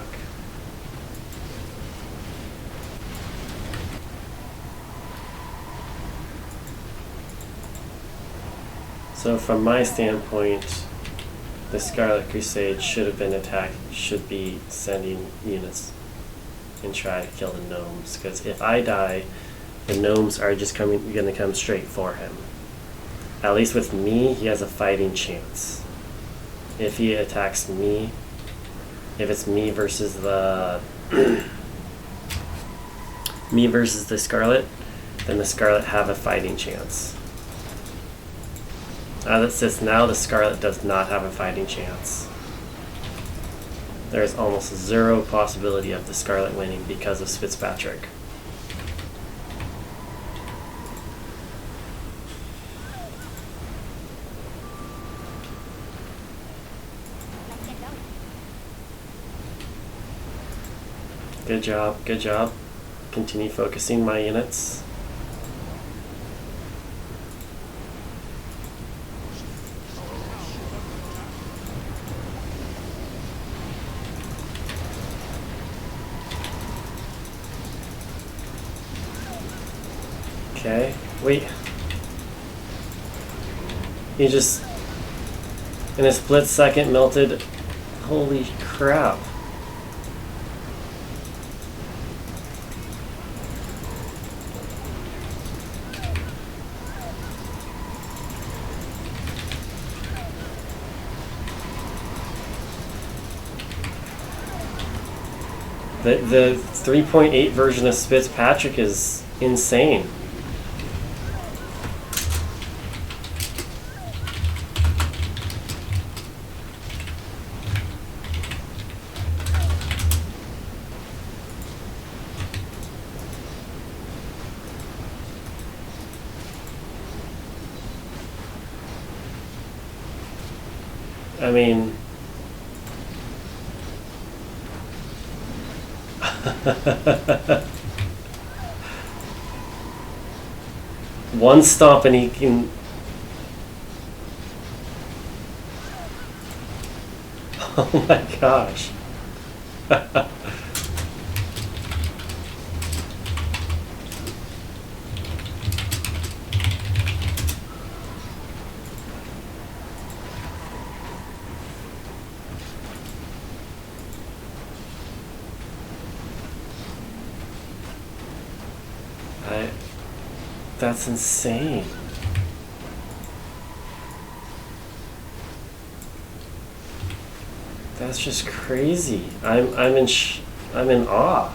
Speaker 1: So from my standpoint, the Scarlet Crusade should have been attacked, should be sending units and try to kill the gnomes. Because if I die, the gnomes are just going to come straight for him. At least with me, he has a fighting chance. If he attacks me, if it's me versus the me versus the Scarlet, then the Scarlet have a fighting chance. That says now the Scarlet does not have a fighting chance. There's almost zero possibility of the Scarlet winning because of Fitzpatrick. Good job, good job. Continue focusing my units. Okay, wait. He just, in a split second, melted. Holy crap. The 3.8 version of Fitzpatrick is insane. I mean, one stomp and he can. Oh my gosh. That's insane. That's just crazy. I'm in awe.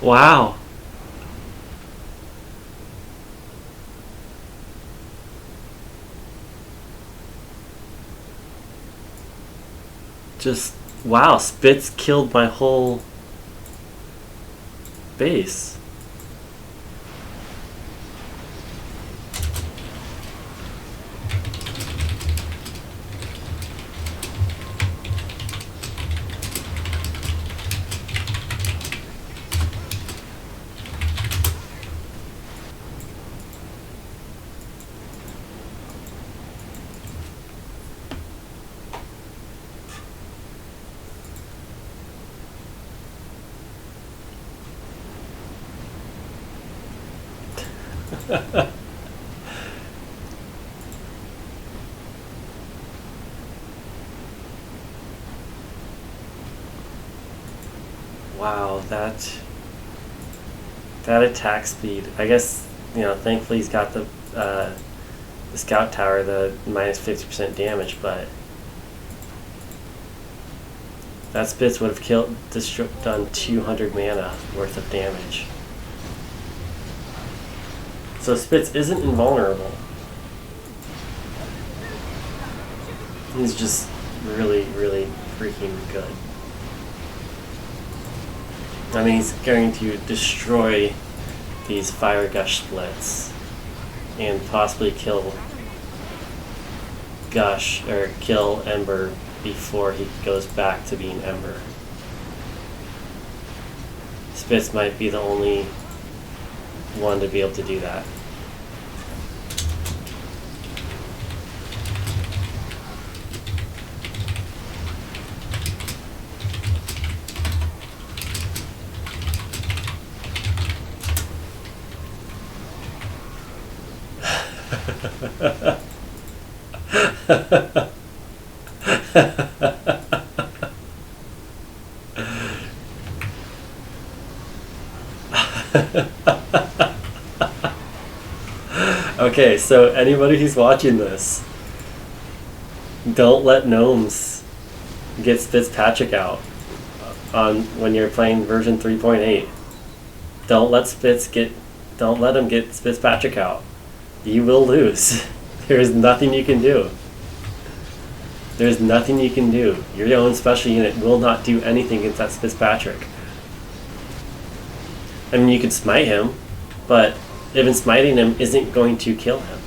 Speaker 1: Wow. Just, wow, Spitz killed my whole base. Wow, that attack speed. I guess, you know, thankfully he's got the scout tower, the minus 50% damage, but that Spitz would have done 200 mana worth of damage. So Spitz isn't invulnerable. He's just really, really freaking good. I mean, he's going to destroy these Fire Gush splits and possibly kill Gush, or kill Ember before he goes back to being Ember. Spitz might be the only one to be able to do that. Okay, so anybody who's watching this, don't let gnomes get Fitzpatrick out on when you're playing version 3.8. Don't let him get Fitzpatrick out. You will lose. There's nothing you can do. There's nothing you can do. Your own special unit will not do anything against that Fitzpatrick. I mean, you can smite him, but even smiting him isn't going to kill him.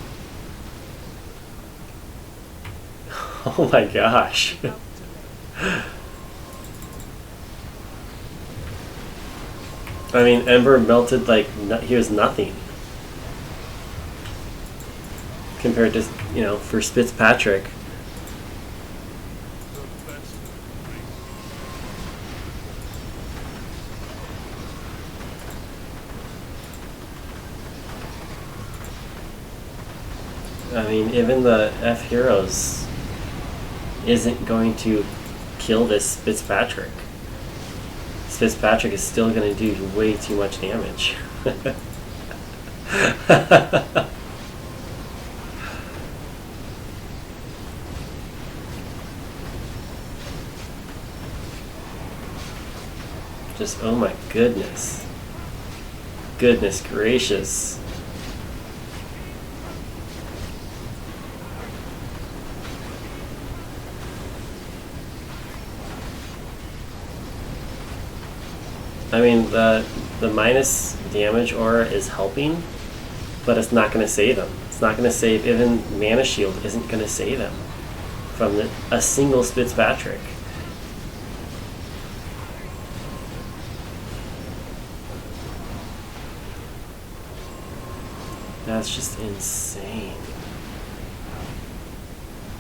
Speaker 1: Oh my gosh. I mean, Ember melted like he was nothing compared to, you know, for Fitzpatrick. I mean, even the F Heroes isn't going to kill this Fitzpatrick. Fitzpatrick is still going to do way too much damage. Just, oh my goodness. Goodness gracious. I mean, the minus damage aura is helping, but it's not going to save him. It's not going to save, even Mana Shield isn't going to save him from a single Fitzpatrick. That's just insane.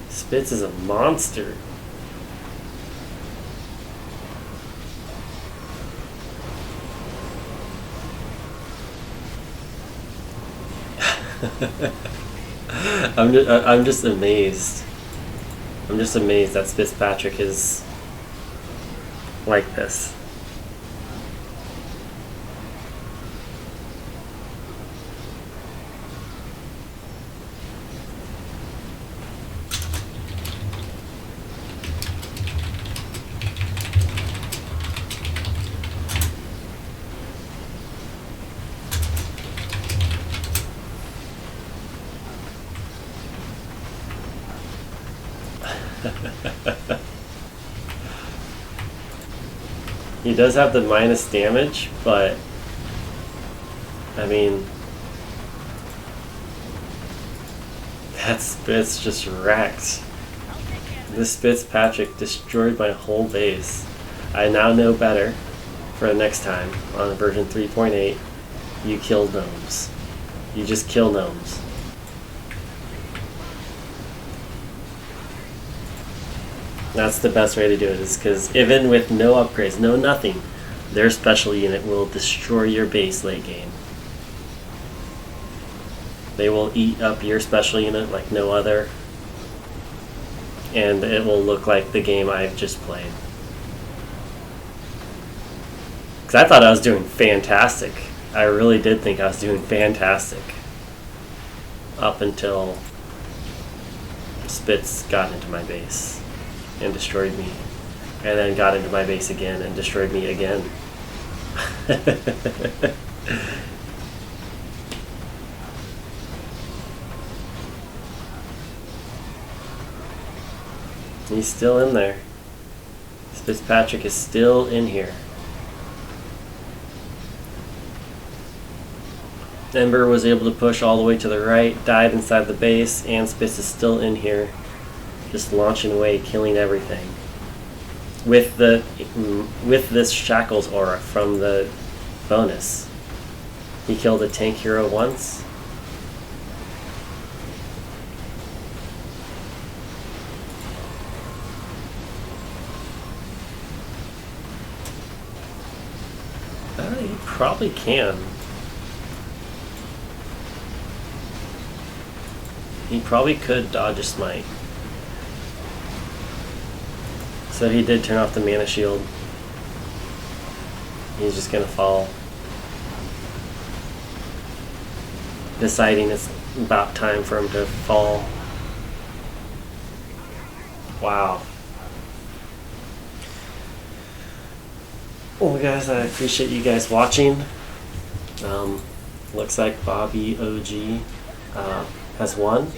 Speaker 1: Spitz is a monster. I'm just amazed. I'm just amazed that Fitzpatrick is like this. He does have the minus damage, but I mean, that Spitz just wrecked. This Fitzpatrick destroyed my whole base. I now know better for the next time on version 3.8. You kill gnomes. You just kill gnomes. That's the best way to do it, is because even with no upgrades, no nothing, their special unit will destroy your base late game. They will eat up your special unit like no other, and it will look like the game I've just played. Because I thought I was doing fantastic. I really did think I was doing fantastic. Up until Spitz got into my base and destroyed me. And then got into my base again and destroyed me again. He's still in there. Fitzpatrick is still in here. Ember was able to push all the way to the right, died inside the base, and Spitz is still in here, just launching away, killing everything. With this Shackles aura from the bonus. He killed a tank hero once. He probably can. He probably could dodge a smite. So he did turn off the mana shield. He's just gonna fall. Deciding it's about time for him to fall. Wow. Well guys, I appreciate you guys watching. Looks like Bobby OG has won,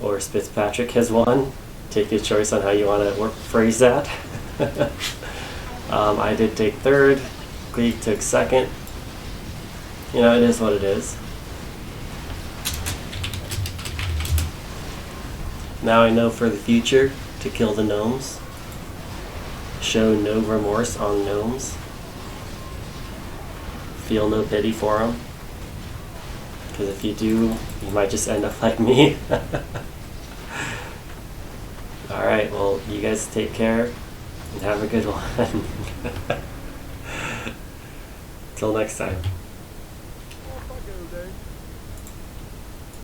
Speaker 1: or Fitzpatrick has won. Take your choice on how you want to phrase that. I did take third, Gleek took second. You know, it is what it is. Now I know for the future to kill the gnomes. Show no remorse on gnomes. Feel no pity for them. Because if you do, you might just end up like me. Alright, well, you guys take care and have a good one. Till next time.